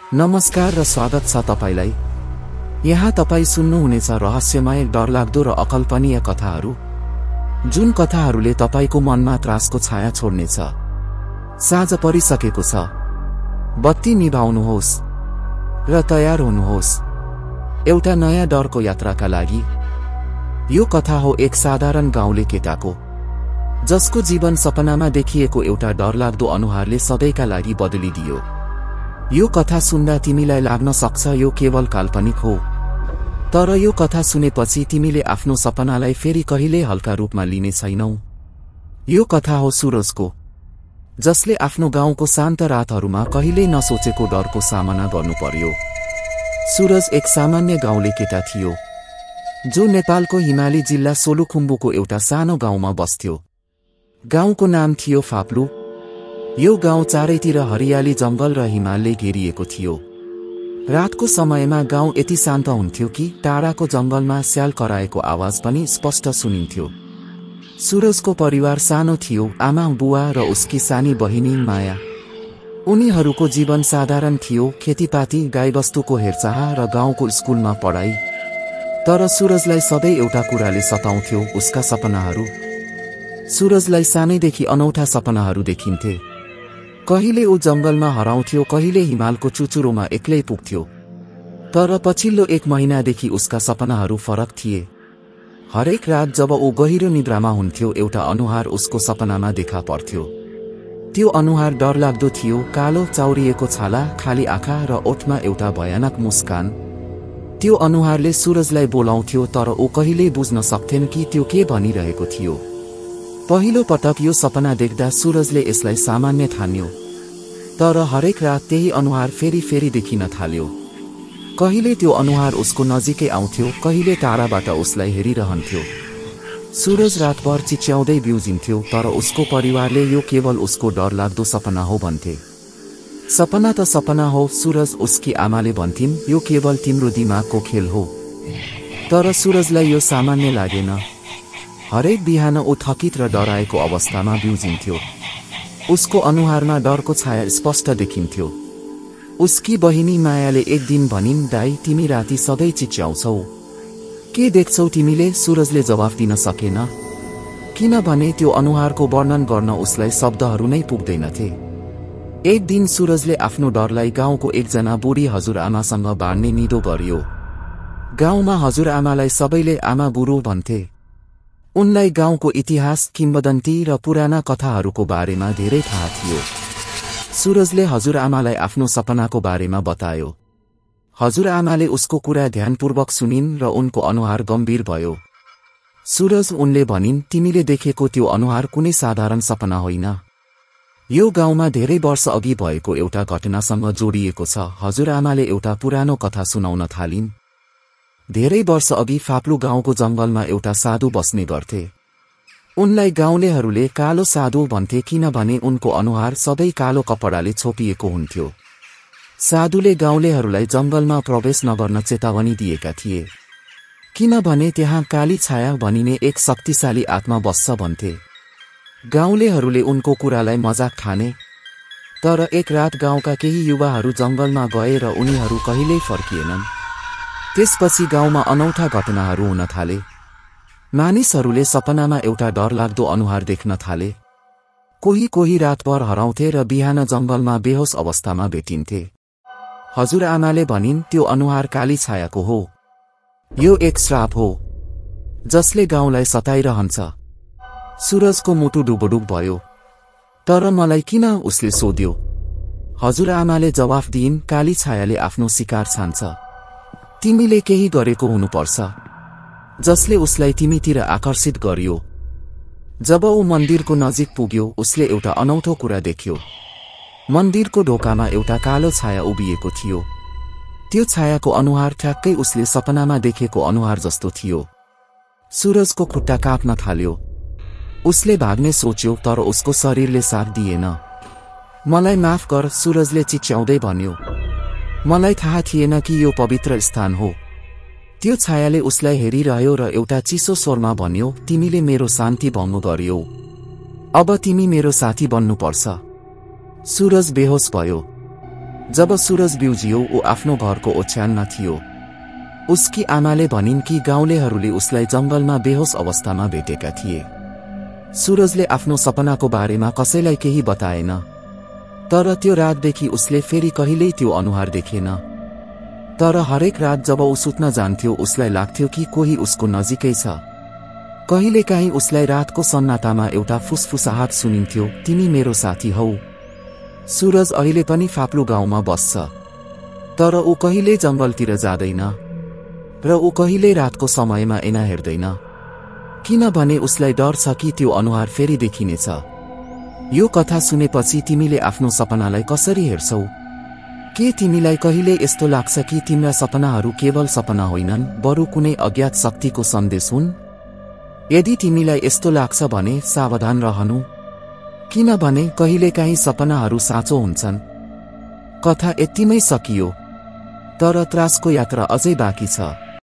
नमस्कार र स्वागत छ तपाईलाई। यहाँ तपाई सुन्नुहुनेछ रहस्यमय, डरलाग्दो र अकल्पनीय कथाहरू, जुन कथाहरूले तपाईको मनमा त्रासको छाया छोड्नेछ। साँझ परिसकेको छ, बत्ती निभाउनुहोस् र तयार हुनुहोस् एउटा नयाँ डरको यात्राका लागि। यो कथा हो एक साधारण गाउँले केटाको, जसको जीवन सपनामा देखिएको एउटा डरलाग्दो अनुहारले सधैँका लागि बदलिदियो। यो कथा सुन्दा तिमीलाई लाग्न सक्छ यो केवल काल्पनिक हो, तर यो कथा सुनेपछि तिमीले आफ्नो सपनालाई फेरि कहिल्यै हल्का रूपमा लिने छैनौ। यो कथा हो सुरजको, जसले आफ्नो गाउँको शान्त रातहरूमा कहिल्यै नसोचेको डरको सामना गर्नु पर्यो। सुरज एक सामान्य गाउँले केटा थियो, जो नेपालको हिमाली जिल्ला सोलुखुम्बुको एउटा सानो गाउँमा बस्थ्यो। गाउँको नाम थियो फाप्लु। यो गाउँ चारैतिर हरियाली, जंगल र हिमालले घेरिएको थियो। रातको समयमा गाउँ यति शान्त हुन्थ्यो कि टाढाको जंगलमा स्याल कराएको आवाज पनि स्पष्ट सुनिन्थ्यो। सुरजको परिवार सानो थियो, आमा, बुवा र उसकी सानी बहिनी माया। उनीहरूको जीवन साधारण थियो, खेतीपाती, गाईबस्तुको हेरचाह र गाउँको स्कुलमा पढाइ। तर सुरजलाई सधैँ एउटा कुराले सताउँथ्यो, उसका सपनाहरू। सुरजलाई सानैदेखि अनौठा सपनाहरू देखिन्थे। कहिले ऊ जंगलमा हराउँथ्यो, कहिले हिमालको चुचुरोमा एक्लै पुग्थ्यो। तर पछिल्लो एक महिनादेखि उसका सपनाहरू फरक थिए। हरेक रात जब ऊ गहिरो निद्रामा हुन्थ्यो, एउटा अनुहार उसको सपनामा देखा पर्थ्यो। त्यो अनुहार डरलाग्दो थियो, कालो चाउरिएको छाला, खाली आँखा र ओठमा एउटा भयानक मुस्कान। त्यो अनुहारले सुरजलाई बोलाउँथ्यो, तर ऊ कहिल्यै बुझ्न सक्थेन कि त्यो के भनिरहेको थियो। पहिलो पटक यो सपना देख्दा सुरजले यसलाई सामान्य ठान्यो, तर हरेक रात त्यही अनुहार फेरि फेरि देखिन थाल्यो। कहिले त्यो अनुहार उसको नजिकै आउँथ्यो, कहिले टाढाबाट उसलाई हेरिरहन्थ्यो। सुरज रातभर चिच्याउँदै बिउजिन्थ्यो, तर उसको परिवारले यो केवल उसको डरलाग्दो सपना हो भन्थे। सपना त सपना हो, सुरज, उसकी आमाले भन्थिन्, यो केवल तिम्रो दिमागको खेल हो। तर सुरजलाई यो सामान्य लागेन। हरेक बिहान ऊ थकित र डराएको अवस्थामा बिउजिन्थ्यो। उसको अनुहारमा डरको छाया स्पष्ट देखिन्थ्यो। उसकी बहिनी मायाले एक दिन भनिन्, दाइ, तिमी राति सधैँ चिच्याउँछौ, के देख्छौ तिमीले? सुरजले जवाफ दिन सकेन, किनभने त्यो अनुहारको वर्णन गर्न उसलाई शब्दहरू नै पुग्दैनथे। एक दिन सुरजले आफ्नो डरलाई गाउँको एकजना बुढी हजुरआमासँग बाँड्ने निधो गर्यो। गाउँमा हजुरआमालाई सबैले आमा बुढो भन्थे। उनलाई गाउँको इतिहास, किम्वदन्ती र पुराना कथाहरूको बारेमा धेरै थाहा थियो। सुरजले हजुरआमालाई आफ्नो सपनाको बारेमा बतायो। हजुरआमाले उसको कुरा ध्यानपूर्वक सुनिन् र उनको अनुहार गम्भीर भयो। सुरज, उनले भनिन्, तिमीले देखेको त्यो अनुहार कुनै साधारण सपना होइन। यो गाउँमा धेरै वर्ष अघि भएको एउटा घटनासँग जोडिएको छ। हजुरआमाले एउटा पुरानो कथा सुनाउन थालिन्। धेरै वर्ष अघि फाप्लु गाउँको जंगलमा एउटा साधु बस्ने गर्थे। उनलाई गाउँलेहरूले कालो साधु भन्थे, किनभने उनको अनुहार सधैँ कालो कपडाले छोपिएको हुन्थ्यो। साधुले गाउँलेहरूलाई जंगलमा प्रवेश नगर्न चेतावनी दिएका थिए, किनभने त्यहाँ काली छाया भनिने एक शक्तिशाली आत्मा बस्छ भन्थे। गाउँलेहरूले उनको कुरालाई मजाक ठाने। तर एक रात गाउँका केही युवाहरू जंगलमा गए र उनीहरू कहिल्यै फर्किएनन्। त्यसपछि गाउँमा अनौठा घटनाहरू हुन थाले। मानिसहरूले सपनामा एउटा डरलाग्दो अनुहार देख्न थाले। कोही रातभर हराउँथे र बिहान जंगलमा बेहोस अवस्थामा भेटिन्थे। हजुरआमाले भनिन्, त्यो अनुहार काली छायाको हो। यो एक श्राप हो, जसले गाउँलाई सताइरहन्छ। सुरजको मुटु डुबडुब भयो। तर मलाई किन? उसले सोध्यो। हजुरआमाले जवाफ दिइन्, काली छायाले आफ्नो शिकार छान्छ। तिमीले केही गरेको हुनुपर्छ, जसले उसलाई तिमीतिर आकर्षित गर्यो। जब ऊ मन्दिरको नजिक पुग्यो, उसले एउटा अनौठो कुरा देख्यो। मन्दिरको ढोकामा एउटा कालो छाया उभिएको थियो। त्यो छायाको अनुहार ठ्याक्कै उसले सपनामा देखेको अनुहार जस्तो थियो। सुरजको खुट्टा काँप्न थाल्यो। उसले भाग्ने सोच्यो, तर उसको शरीरले साथ दिएन। मलाई माफ गर, सुरजले चिच्याउँदै भन्यो। मलाई थाहा थिएन कि यो पवित्र स्थान हो। त्यो छायाले उसलाई हेरिरह्यो र एउटा चिसो स्वरमा भन्यो, तिमीले मेरो शान्ति भङ्ग गर्यौ। अब तिमी मेरो साथी बन्नुपर्छ। सुरज बेहोस भयो। जब सूरज बिउजियो ऊ आफ्नो घरको ओछ्यानमा थियो। उसकी आमाले भनिन् कि गाउँलेहरूले उसलाई जंगलमा बेहोस अवस्थामा भेटेका थिए। सूरजले आफ्नो सपनाको बारेमा कसैलाई केही बताएन, तर त्यो रातदेखि उसले फेरि कहिल्यै त्यो अनुहार देखेन। तर हरेक रात जब ऊ सुत्न जान्थ्यो उसलाई लाग्थ्यो कि कोही उसको नजिकै छ। कहिलेकाहीँ उसलाई रातको सन्नाटामा एउटा फुसफुसाहट सुनिन्थ्यो, तिमी मेरो साथी हौ। सूरज अहिले पनि फाप्लु गाउँमा बस्छ, तर ऊ कहिल्यै जंगलतिर जाँदैन र ऊ कहिल्यै रातको समयमा ऐना हेर्दैन, किनभने उसलाई डर छ कि त्यो अनुहार फेरि देखिनेछ। यो कथा सुनेपछि तिमीले आफ्नो सपनालाई कसरी हेर्छौ? के तिमीलाई कहिले यस्तो लाग्छ कि तिम्रा सपनाहरू केवल सपना होइनन्, बरु कुनै अज्ञात शक्तिको सन्देश हुन्? यदि तिमीलाई यस्तो लाग्छ भने सावधान रहनु, किनभने कहिलेकाहीँ सपनाहरू साँचो हुन्छन्। कथा यतिमै सकियो, तर त्रासको यात्रा अझै बाँकी छ।